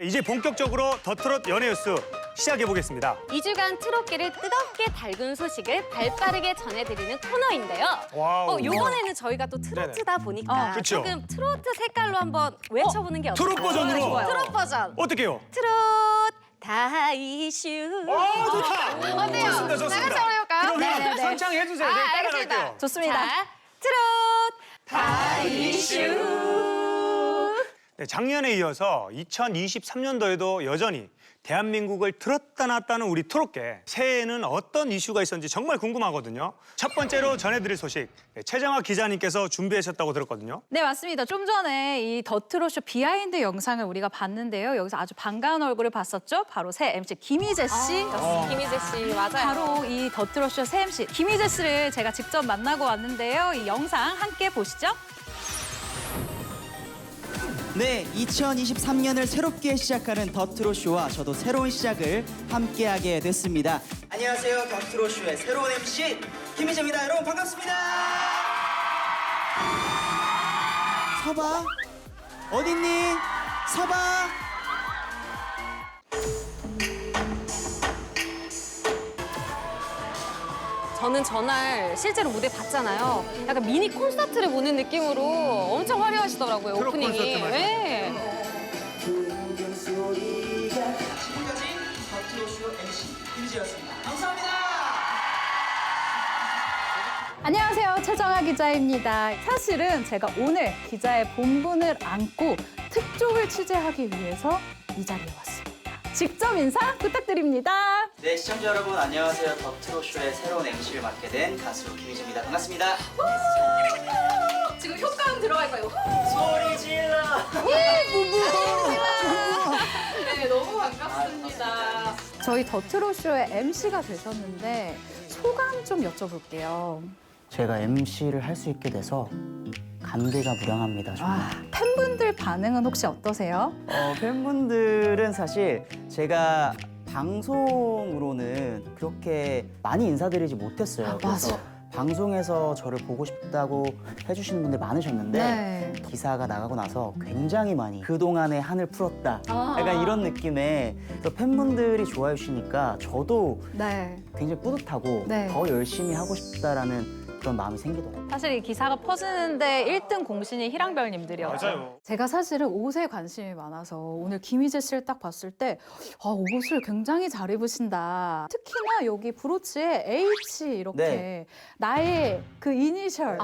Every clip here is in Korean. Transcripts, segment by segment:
이제 본격적으로 더 트롯 연예뉴스 시작해보겠습니다. 2주간 트롯계를 뜨겁게 달군 소식을 발빠르게 전해드리는 코너인데요. 와우. 이번에는 저희가 또 트로트다 보니까 그쵸. 조금 트로트 색깔로 한번 외쳐보는 게 어떨까요? 트롯 버전으로? 좋아요. 트롯 버전. 어떻게요? 트롯 다이슈. 좋다. 어때요? 좋습니다, 좋습니다. 나가서 한번 해볼까요? 그러면 네네네. 선창해주세요. 저희 알겠습니다. 따라갈게요. 좋습니다. 자, 트롯 다이슈. 네, 작년에 이어서 2023년도에도 여전히 대한민국을 들었다 놨다는 우리 트롯계. 새해에는 어떤 이슈가 있었는지 정말 궁금하거든요. 첫 번째로 전해드릴 소식, 최정아 기자님께서 준비하셨다고 들었거든요. 네, 맞습니다. 좀 전에 이 더트롯쇼 비하인드 영상을 우리가 봤는데요. 여기서 아주 반가운 얼굴을 봤었죠. 바로 새 MC 김희재 씨. 김희재 씨 맞아요. 바로 이 더트롯쇼 새 MC 김희재 씨를 제가 직접 만나고 왔는데요. 이 영상 함께 보시죠. 네, 2023년을 새롭게 시작하는 더트롯쇼와 저도 새로운 시작을 함께하게 됐습니다. 안녕하세요, 더트롯쇼의 새로운 MC 김희재입니다. 여러분 반갑습니다. 서봐, 어딨니? 서봐. 저는 전날 실제로 무대 봤잖아요. 약간 미니 콘서트를 보는 느낌으로 엄청 화려하시더라고요, 트롯 오프닝이. 콘서트 맞아요. 네. 지금까지 더트롯쇼 MC 김희재였습니다. 감사합니다. 안녕하세요. 최정아 기자입니다. 사실은 제가 오늘 기자의 본분을 안고 특종을 취재하기 위해서 이 자리에 왔습니다. 직접 인사 부탁드립니다. 네, 시청자 여러분 안녕하세요. 더트롯쇼의 새로운 MC를 맡게 된 가수 김희재입니다. 반갑습니다. 지금 효과음 들어갈까요? 소리 질러. 네, 너무 반갑습니다. 저희 더트롯쇼의 MC가 되셨는데 소감 좀 여쭤볼게요. 제가 MC를 할 수 있게 돼서 감개가 무량합니다. 정말. 팬분들 반응은 혹시 어떠세요? 팬분들은 사실 제가 방송으로는 그렇게 많이 인사드리지 못했어요. 그래서 방송에서 저를 보고 싶다고 해주시는 분들 많으셨는데 네. 기사가 나가고 나서 굉장히 많이 그동안의 한을 풀었다. 약간 이런 느낌의 그래서 팬분들이 좋아해 주시니까 저도 네. 굉장히 뿌듯하고 네. 더 열심히 하고 싶다라는 그런 마음이 생기더라고요. 사실 이 기사가 퍼지는데 1등 공신이 희랑별님들이었죠. 맞아요. 제가 사실은 옷에 관심이 많아서 오늘 김희재 씨를 딱 봤을 때 옷을 굉장히 잘 입으신다. 특히나 여기 브로치에 H 이렇게 네. 나의 그 이니셜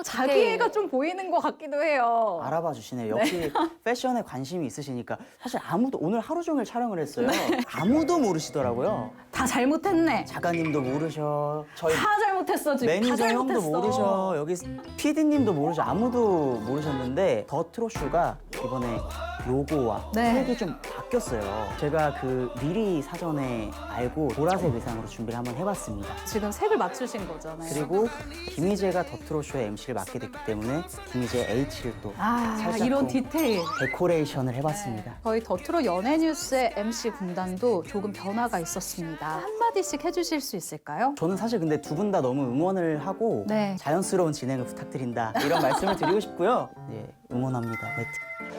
자기애가 좀 보이는 것 같기도 해요. 알아봐 주시네요. 역시 패션에 관심이 있으시니까 사실 아무도 오늘 하루 종일 촬영을 했어요. 아무도 모르시더라고요. 다 잘못했네. 작가님도 모르셔. 저희 다 잘못했어 지금. 다 매니저 잘못했어. 형도 모르셔. 여기 PD님도 모르셔. 아무도 모르셨는데 더트롯쇼가 이번에 로고와 네. 색이 좀 바뀌었어요. 제가 그 미리 사전에 알고 보라색 의상으로 준비를 한번 해봤습니다. 지금 색을 맞추신 거잖아요. 그리고 김희재가 더트롯쇼의 MC를 맡게 됐기 때문에 김희재 H를 또 살짝 이런 또 디테일. 데코레이션을 해봤습니다. 저희 더트롯 연예뉴스의 MC 군단도 조금 변화가 있었습니다. 한마디씩 해주실 수 있을까요? 저는 사실 근데 두 분 다 너무 응원을 하고 네. 자연스러운 진행을 부탁드린다 이런 말씀을 드리고 싶고요. 네, 응원합니다. 화이팅.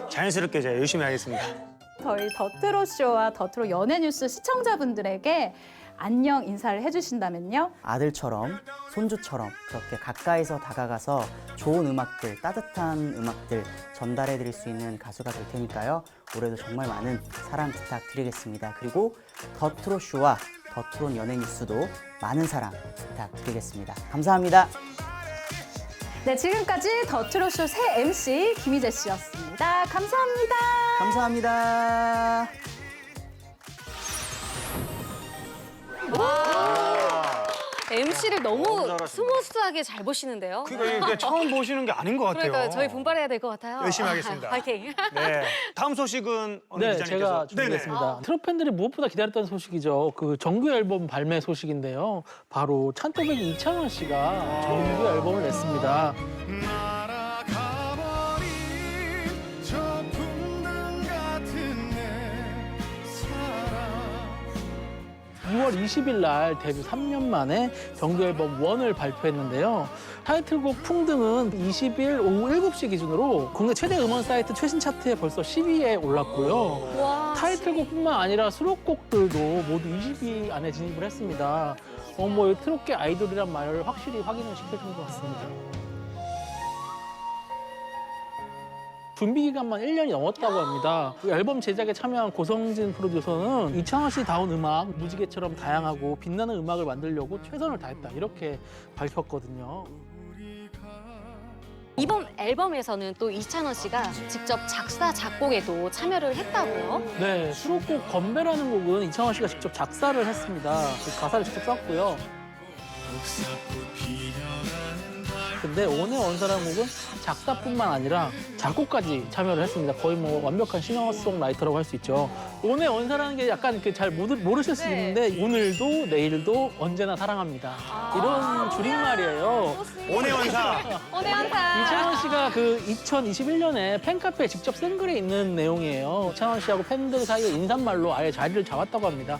자연스럽게 제가 열심히 하겠습니다. 저희 더트롯쇼와 더트롯 연예뉴스 시청자분들에게 안녕 인사를 해주신다면요? 아들처럼 손주처럼 그렇게 가까이서 다가가서 좋은 음악들, 따뜻한 음악들 전달해 드릴 수 있는 가수가 될 테니까요. 올해도 정말 많은 사랑 부탁드리겠습니다. 그리고 더트롯쇼와 더트롯 연예뉴스도 많은 사랑 부탁드리겠습니다. 감사합니다. 네, 지금까지 더트롯쇼 새 MC 김희재 씨였습니다. 감사합니다. 감사합니다. MC를 너무 잘하신다. 스무스하게 잘 보시는데요. 그러니까 이게 처음 보시는 게 아닌 것 같아요. 그러니까 저희 분발해야 될 것 같아요. 열심히 하겠습니다. 파이팅. 네. 다음 소식은 어느 네, 기자님께서. 제가 준비했습니다. 트롯 팬들이 무엇보다 기다렸던 소식이죠. 그 정규 앨범 발매 소식인데요. 바로 찬또배기 이찬원 씨가 정규 앨범을 냈습니다. 날아가버린 저 풍등 같은 내 사랑 6월 5월 20일 날 데뷔 3년 만에 정규 앨범 1을 발표했는데요. 타이틀곡 풍등은 20일 오후 7시 기준으로 국내 최대 음원 사이트 최신 차트에 벌써 10위에 올랐고요. 와. 타이틀곡뿐만 아니라 수록곡들도 모두 20위 안에 진입을 했습니다. 뭐 트롯계 아이돌이란 말을 확실히 확인을 시켜준 것 같습니다. 준비 기간만 1년이 넘었다고 합니다. 그 앨범 제작에 참여한 고성진 프로듀서는 이창화 씨 다운 음악, 무지개처럼 다양하고 빛나는 음악을 만들려고 최선을 다했다. 이렇게 밝혔거든요. 이번 앨범에서는 또 이찬원 씨가 직접 작사, 작곡에도 참여를 했다고요? 네, 수록곡 건배라는 곡은 이창화 씨가 직접 작사를 했습니다. 그 가사를 직접 썼고요. 근데 온의 원사라는 곡은 작사뿐만 아니라 작곡까지 참여를 했습니다. 거의 뭐 완벽한 싱어송라이터라고 할 수 있죠. 온의 원사라는 게 약간 잘 모르실 수 있는데 오늘도 내일도 언제나 사랑합니다. 이런 줄임말이에요. 온해원사. 오네한사. 이찬원 씨가 그 2021년에 팬카페에 직접 쓴 글에 있는 내용이에요. 이찬원 씨하고 팬들 사이에 인사말로 아예 자리를 잡았다고 합니다.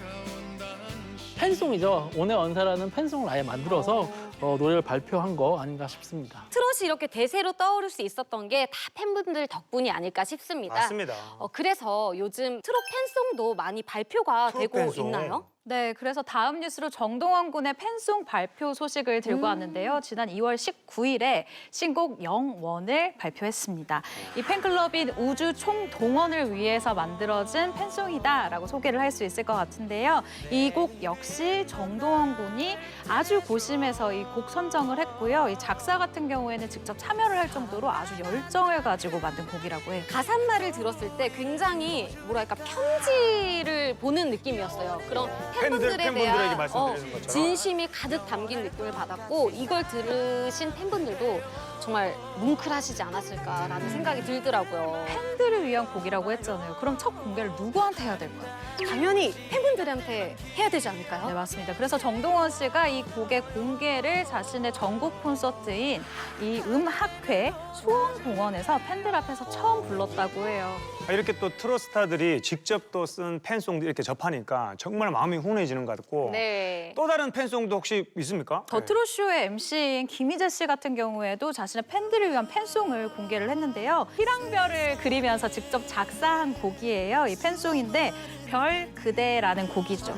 팬송이죠. 온의 원사라는 팬송을 아예 만들어서 노래를 발표한 거 아닌가 싶습니다. 트롯이 이렇게 대세로 떠오를 수 있었던 게 다 팬분들 덕분이 아닐까 싶습니다. 맞습니다. 그래서 요즘 트롯 팬송도 많이 발표가 트롯 되고 팬송. 있나요? 네, 그래서 다음 뉴스로 정동원 군의 팬송 발표 소식을 들고 왔는데요. 지난 2월 19일에 신곡 영원을 발표했습니다. 이 팬클럽인 우주 총동원을 위해서 만들어진 팬송이다라고 소개를 할 수 있을 것 같은데요. 이 곡 역시 정동원 군이 아주 고심해서 이 곡 선정을 했고요. 이 작사 같은 경우에는 직접 참여를 할 정도로 아주 열정을 가지고 만든 곡이라고 해요. 가사말을 들었을 때 굉장히 뭐랄까 편지를 보는 느낌이었어요. 그런 팬분들에 팬분들에게 대한 말씀드리는 것처럼. 진심이 가득 담긴 느낌을 받았고 이걸 들으신 팬분들도 정말 뭉클하시지 않았을까라는 생각이 들더라고요. 팬들을 위한 곡이라고 했잖아요. 그럼 첫 공개를 누구한테 해야 될까요? 당연히 팬분들한테 해야 되지 네, 않을까요? 맞습니다. 그래서 정동원 씨가 이 곡의 공개를 자신의 전국 콘서트인 이 음학회 수원공원에서 팬들 앞에서 처음 불렀다고 해요. 이렇게 또 트롯 스타들이 직접 또 쓴 팬송도 이렇게 접하니까 정말 마음이 훈훈해지는 것 같고 네. 또 다른 팬송도 혹시 있습니까? 더 트롯쇼의 MC인 김희재 씨 같은 경우에도 자신의 팬들을 위한 팬송을 공개를 했는데요. 희랑별을 그리면서 직접 작사한 곡이에요. 이 팬송인데 별 그대라는 곡이죠.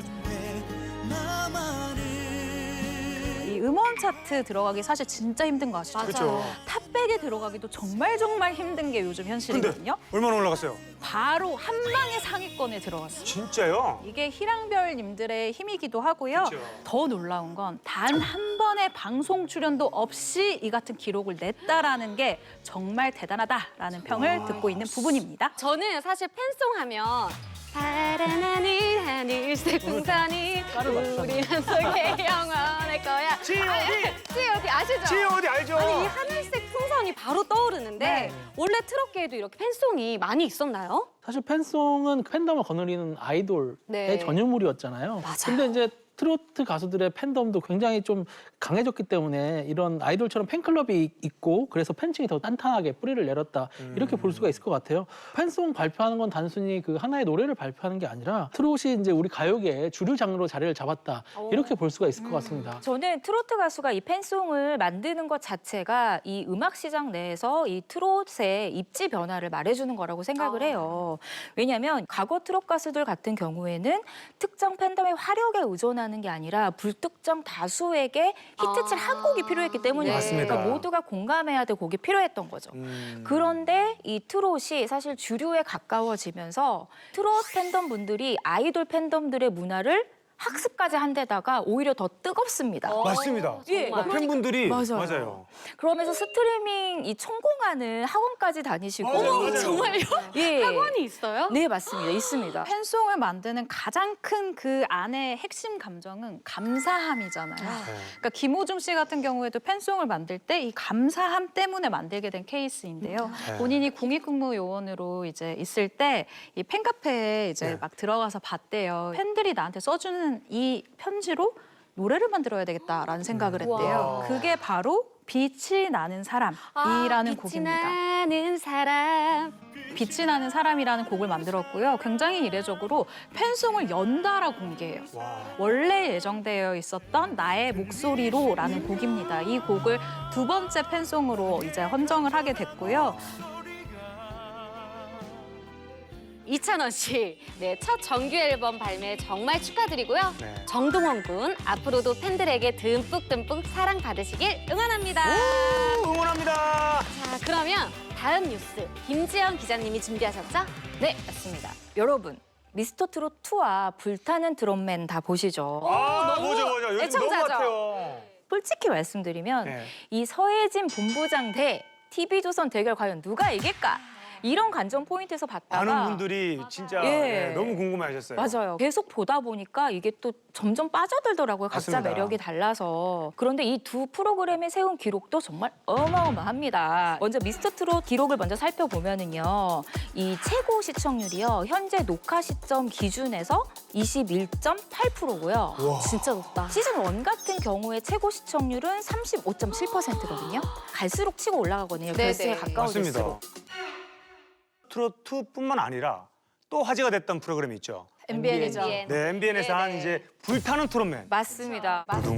이 음원 차트 들어가기 사실 진짜 힘든 거 아시죠? 그렇죠. 탑백에 들어가기도 정말 힘든 게 요즘 근데 현실이거든요. 얼마나 올라갔어요? 바로 한 방에 상위권에 들어갔어요. 진짜요? 이게 희랑별님들의 힘이기도 하고요. 그렇죠. 더 놀라운 건 단 한 번의 방송 출연도 없이 이 같은 기록을 냈다라는 게 정말 대단하다라는 평을 듣고 있는 부분입니다. 저는 사실 팬송 하면 파란 하늘색 풍선이 우리 한속에 영원할 거야. G.O.D 아시죠? G.O.D 알죠? 아니 이 하늘색 풍선이 바로 떠오르는데 네. 원래 트롯계에도 이렇게 팬송이 많이 있었나요? 사실 팬송은 팬덤을 거느리는 아이돌의 네. 전유물이었잖아요. 맞아요. 근데 이제 트로트 가수들의 팬덤도 굉장히 좀 강해졌기 때문에 이런 아이돌처럼 팬클럽이 있고 그래서 팬층이 더 탄탄하게 뿌리를 내렸다 이렇게 볼 수가 있을 것 같아요. 팬송 발표하는 건 단순히 그 하나의 노래를 발표하는 게 아니라 트롯이 이제 우리 가요계의 주류 장르로 자리를 잡았다 이렇게 볼 수가 있을 것 같습니다. 저는 트로트 가수가 이 팬송을 만드는 것 자체가 이 음악 시장 내에서 이 트롯의 입지 변화를 말해주는 거라고 생각을 해요. 왜냐하면 과거 트롯 가수들 같은 경우에는 특정 팬덤의 화력에 의존하는 게 아니라 불특정 다수에게 히트칠 한 곡이 필요했기 때문이에요. 맞습니다. 그러니까 모두가 공감해야 될 곡이 필요했던 거죠. 그런데 이 트롯이 사실 주류에 가까워지면서 트롯 팬덤 분들이 아이돌 팬덤들의 문화를 학습까지 한 데다가 오히려 더 뜨겁습니다. 맞습니다. 예, 뭐 팬분들이 맞아요. 그러면서 스트리밍 이 천공하는 학원까지 다니시고 맞아요. 정말요? 예. 학원이 있어요? 네, 맞습니다. 있습니다. 팬송을 만드는 가장 큰 그 안의 핵심 감정은 감사함이잖아요. 그러니까 김호중 씨 같은 경우에도 팬송을 만들 때 이 감사함 때문에 만들게 된 케이스인데요. 본인이 공익근무요원으로 이제 있을 때 이 팬카페에 이제 막 들어가서 봤대요. 팬들이 나한테 써주는 이 편지로 노래를 만들어야 되겠다라는 생각을 했대요. 그게 바로 빛이 나는 사람이라는 빛이 곡입니다. 나는 사람. 빛이 나는 사람이라는 곡을 만들었고요. 굉장히 이례적으로 팬송을 연달아 공개해요. 와. 원래 예정되어 있었던 나의 목소리로라는 곡입니다. 이 곡을 두 번째 팬송으로 이제 헌정을 하게 됐고요. 이찬원 씨, 네, 첫 정규 앨범 발매 정말 축하드리고요. 네. 정동원 군, 앞으로도 팬들에게 듬뿍듬뿍 사랑받으시길 응원합니다. 오, 응원합니다. 자, 그러면 다음 뉴스, 김지영 기자님이 준비하셨죠? 네, 맞습니다. 여러분, 미스터 트롯 2와 불타는 드럼맨 다 보시죠. 아, 너무 보죠. 요즘 너무 애청자죠? 같아요. 솔직히 말씀드리면 네. 이 서혜진 본부장 대 TV조선 대결 과연 누가 이길까? 이런 관전 포인트에서 봤다가 많은 분들이 진짜 예. 네, 너무 궁금해하셨어요. 맞아요. 계속 보다 보니까 이게 또 점점 빠져들더라고요. 각자 맞습니다. 매력이 달라서. 그런데 이 두 프로그램이 세운 기록도 정말 어마어마합니다. 먼저 미스터 트롯 기록을 먼저 살펴보면은요. 이 최고 시청률이요. 현재 녹화 시점 기준에서 21.8%고요. 진짜 높다. 시즌 1 같은 경우에 최고 시청률은 35.7%거든요. 갈수록 치고 올라가거든요. 네네. 결승에 가까워질수록. 맞습니다. 트롯 2뿐만 아니라 또 화제가 됐던 프로그램이 있죠. MBN이죠. MBN. 네, MBN에서 한 네네. 이제 불타는 트롯맨. 맞습니다. 맞죠.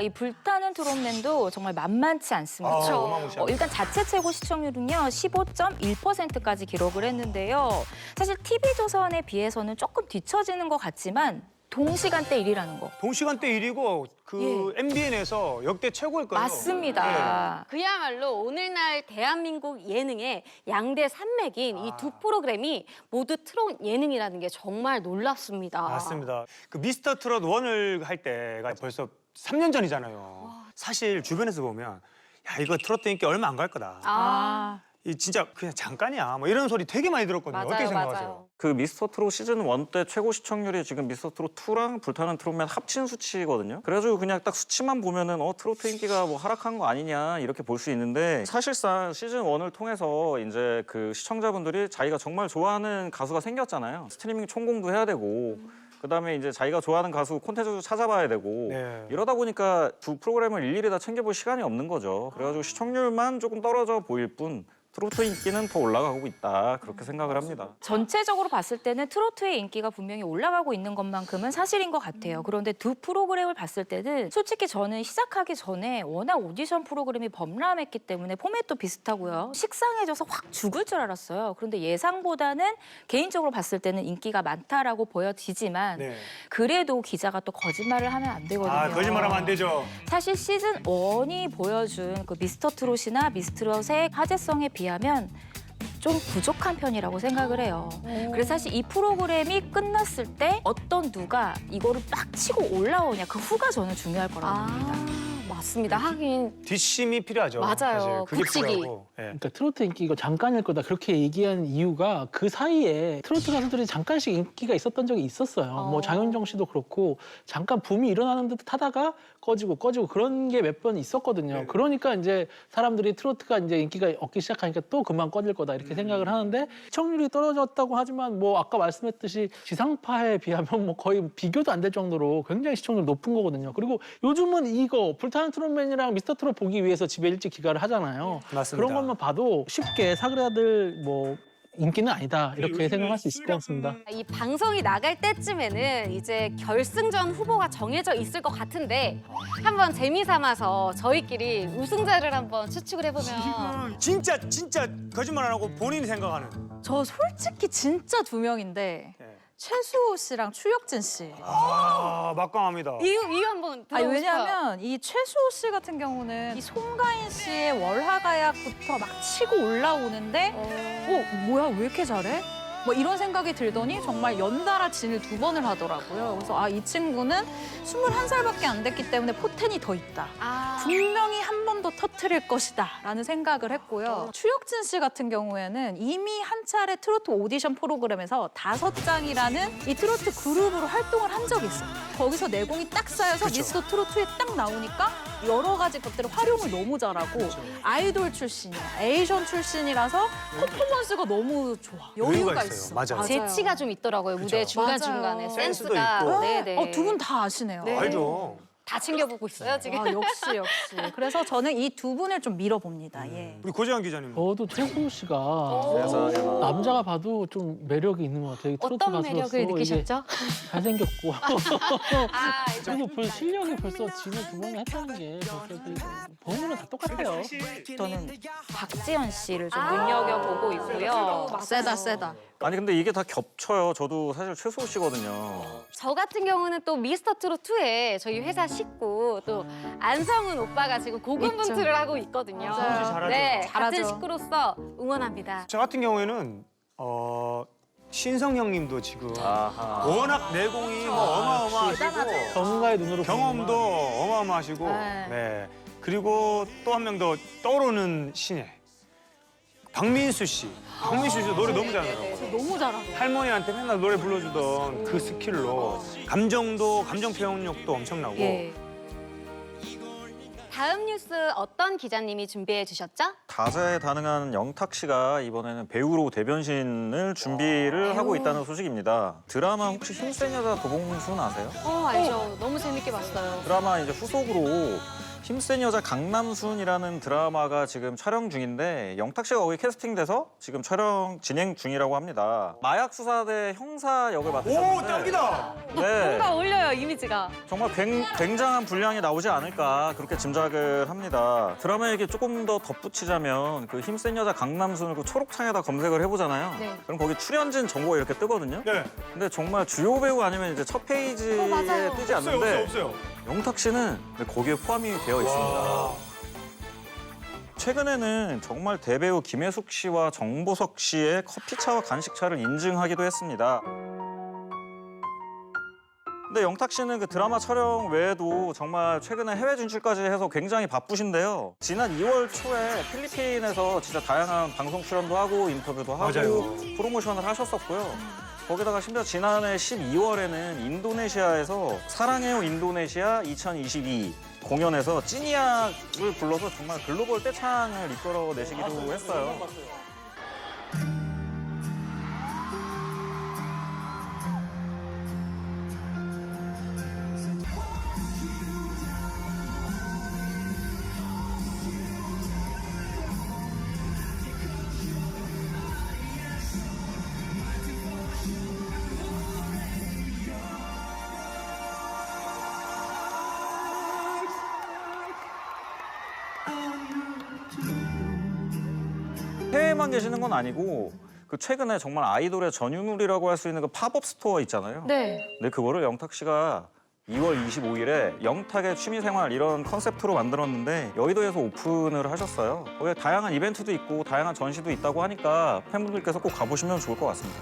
이 불타는 트롯맨도 정말 만만치 않습니다. 아, 어마무시합니다. 일단 자체 최고 시청률은요 15.1%까지 기록을 했는데요. 사실 TV조선에 비해서는 조금 뒤처지는 것 같지만 동시간대 1위라는 거. 동시간대 1위고 그 MBN에서 역대 최고일 거예요. 맞습니다. 그야말로 오늘날 대한민국 예능의 양대 산맥인 이 두 프로그램이 모두 트롯 예능이라는 게 정말 놀랍습니다. 맞습니다. 그 미스터 트롯 1을 할 때가 벌써 3년 전이잖아요. 사실 주변에서 보면 야 이거 트로트 인기 얼마 안 갈 거다. 아, 이 진짜 그냥 잠깐이야. 뭐 이런 소리 되게 많이 들었거든요. 어떻게 맞아요, 생각하세요? 맞아요. 그 미스터 트롯 시즌 1 때 최고 시청률이 지금 미스터 트롯 2랑 불타는 트롯맨 합친 수치거든요. 그래가지고 그냥 딱 수치만 보면은 트로트 인기가 뭐 하락한 거 아니냐 이렇게 볼 수 있는데 사실상 시즌 1을 통해서 이제 그 시청자분들이 자기가 정말 좋아하는 가수가 생겼잖아요. 스트리밍 총공도 해야 되고 그다음에 이제 자기가 좋아하는 가수 콘텐츠도 찾아봐야 되고 네. 이러다 보니까 두 프로그램을 일일이 다 챙겨볼 시간이 없는 거죠. 그래가지고 시청률만 조금 떨어져 보일 뿐 트로트 인기는 더 올라가고 있다 그렇게 생각을 합니다. 전체적으로 봤을 때는 트로트의 인기가 분명히 올라가고 있는 것만큼은 사실인 것 같아요. 그런데 두 프로그램을 봤을 때는 솔직히 저는 시작하기 전에 워낙 오디션 프로그램이 범람했기 때문에 포맷도 비슷하고요. 식상해져서 확 죽을 줄 알았어요. 그런데 예상보다는 개인적으로 봤을 때는 인기가 많다라고 보여지지만 네. 그래도 기자가 또 거짓말을 하면 안 되거든요. 아 거짓말하면 안 되죠. 사실 시즌 1이 보여준 그 미스터 트롯이나 미스트롯의 화제성에 비하면 좀 부족한 편이라고 생각을 해요. 그래서 사실 이 프로그램이 끝났을 때 어떤 누가 이거를 빡 치고 올라오냐 그 후가 저는 중요할 거라고 봅니다. 맞습니다. 하긴 뒷심이 필요하죠. 맞아요. 사실. 그게 굳히기. 필요하고. 예. 그러니까 트로트 인기 이거 잠깐일 거다 그렇게 얘기한 이유가 그 사이에 트로트 가수들이 잠깐씩 인기가 있었던 적이 있었어요. 뭐 장윤정 씨도 그렇고 잠깐 붐이 일어나는 듯 하다가 꺼지고 그런 게 몇 번 있었거든요. 네. 그러니까 이제 사람들이 트로트가 이제 인기가 얻기 시작하니까 또 그만 꺼질 거다 이렇게 생각을 하는데 시청률이 떨어졌다고 하지만 뭐 아까 말씀했듯이 지상파에 비하면 뭐 거의 비교도 안 될 정도로 굉장히 시청률 높은 거거든요. 그리고 요즘은 이거 불타는 트롯맨이랑 미스터 트롯 보기 위해서 집에 일찍 귀가를 하잖아요. 맞습니다. 그런 것만 봐도 쉽게 사그라들 뭐 인기는 아니다 이렇게 생각할 수 있을 것 같습니다. 이 방송이 나갈 때쯤에는 이제 결승전 후보가 정해져 있을 것 같은데 한번 재미삼아서 저희끼리 우승자를 한번 추측을 해보면 진짜 거짓말 안 하고 본인이 생각하는. 저 솔직히 진짜 두 명인데 예. 최수호 씨랑 추혁진 씨. 아 막강합니다. 이유 한번 들어보고 왜냐하면 이 최수호 씨 같은 경우는 이 송가인 씨의 월화가약부터 막 치고 올라오는데 뭐야 왜 이렇게 잘해? 뭐 이런 생각이 들더니 정말 연달아 진을 2번을 하더라고요. 그래서 이 친구는 21살밖에 안 됐기 때문에 포텐이 더 있다. 분명히 한 번 더 터트릴 것이다 라는 생각을 했고요. 추혁진 씨 같은 경우에는 이미 한 차례 트로트 오디션 프로그램에서 5장이라는 이 트로트 그룹으로 활동을 한 적이 있어요. 거기서 내공이 딱 쌓여서 미스터 트로트에 딱 나오니까 여러 가지 것들을 활용을 너무 잘하고 아이돌 출신이야, 에이션 출신이라서 퍼포먼스가 너무 좋아. 여유가 있어. 맞아요. 재치가 좀 있더라고요. 무대 그쵸. 중간중간에 센스도 센스가. 있고. 네네. 두 분 다 아시네요. 네. 알죠. 다 챙겨보고 있어요 지금. 아, 역시. 그래서 저는 이 두 분을 좀 밀어봅니다. 예. 우리 고재환 기자님. 저도 최수호 씨가 세상에나. 남자가 봐도 좀 매력이 있는 것 같아요. 트로트 어떤 가수로서 매력을 이게 느끼셨죠? 잘생겼고 아, 그리고 실력이 벌써 진을 두 번이나 했다는 게 벌써 보면은 다 똑같아요. 저는 박지현 씨를 좀 아. 눈여겨보고 있고요. 세다. 아니 근데 이게 다 겹쳐요. 저도 사실 최수호 씨거든요. 저 같은 경우는 또 미스터 트롯 2에 저희 회사 식구 또 안성훈 오빠가 지금 고군분투를 하고 있거든요. 맞아요. 잘하죠. 네, 잘하죠. 같은 식구로서 응원합니다. 저 같은 경우에는 신성 형님도 지금 아하. 워낙 내공이 뭐 어마어마하시고 전문가의 눈으로 경험도 보는구나. 어마어마하시고 네. 네. 그리고 또 한 명 더 떠오르는 신예 박민수 씨. 박민수 씨 노래 너무 잘하더라고요. 너무 잘하고. 할머니한테 맨날 노래 불러주던 그 스킬로 감정 표현력도 엄청나고 예. 다음 뉴스 어떤 기자님이 준비해 주셨죠? 다재다능한 영탁 씨가 이번에는 배우로 대변신을 준비를 하고 있다는 소식입니다. 드라마 혹시 힘센 여자 도봉순 아세요? 알죠. 너무 재밌게 봤어요. 드라마 이제 후속으로 힘센 여자 강남순이라는 드라마가 지금 촬영 중인데 영탁 씨가 거기 캐스팅돼서 지금 촬영 진행 중이라고 합니다. 마약 수사대 형사 역을 맡으셨는데 오 딱이다. 네. 뭔가 어울려요, 이미지가. 정말 굉장한 분량이 나오지 않을까 그렇게 짐작을 합니다. 드라마 얘기 조금 더 덧붙이자면 그 힘센 여자 강남순을 그 초록창에다 검색을 해보잖아요. 네. 그럼 거기 출연진 정보가 이렇게 뜨거든요. 네. 근데 정말 주요 배우 아니면 이제 첫 페이지에 맞아요. 뜨지 없어요 않는데 없어요. 영탁 씨는 거기에 포함이 되어 있습니다. 최근에는 정말 대배우 김혜숙 씨와 정보석 씨의 커피차와 간식차를 인증하기도 했습니다. 근데 영탁 씨는 그 드라마 촬영 외에도 정말 최근에 해외 진출까지 해서 굉장히 바쁘신데요. 지난 2월 초에 필리핀에서 진짜 다양한 방송 출연도 하고 인터뷰도 하고 맞아요. 프로모션을 하셨었고요. 거기다가 심지어 지난해 12월에는 인도네시아에서 사랑해요 인도네시아 2022 공연에서 찐이야를 불러서 정말 글로벌 떼창을 이끌어내시기도 했어요. 해외에만 계시는 건 아니고 그 최근에 정말 아이돌의 전유물이라고 할 수 있는 그 팝업 스토어 있잖아요. 네. 근데 그거를 영탁 씨가 2월 25일에 영탁의 취미생활 이런 컨셉트로 만들었는데 여의도에서 오픈을 하셨어요. 거기에 다양한 이벤트도 있고 다양한 전시도 있다고 하니까 팬분들께서 꼭 가보시면 좋을 것 같습니다.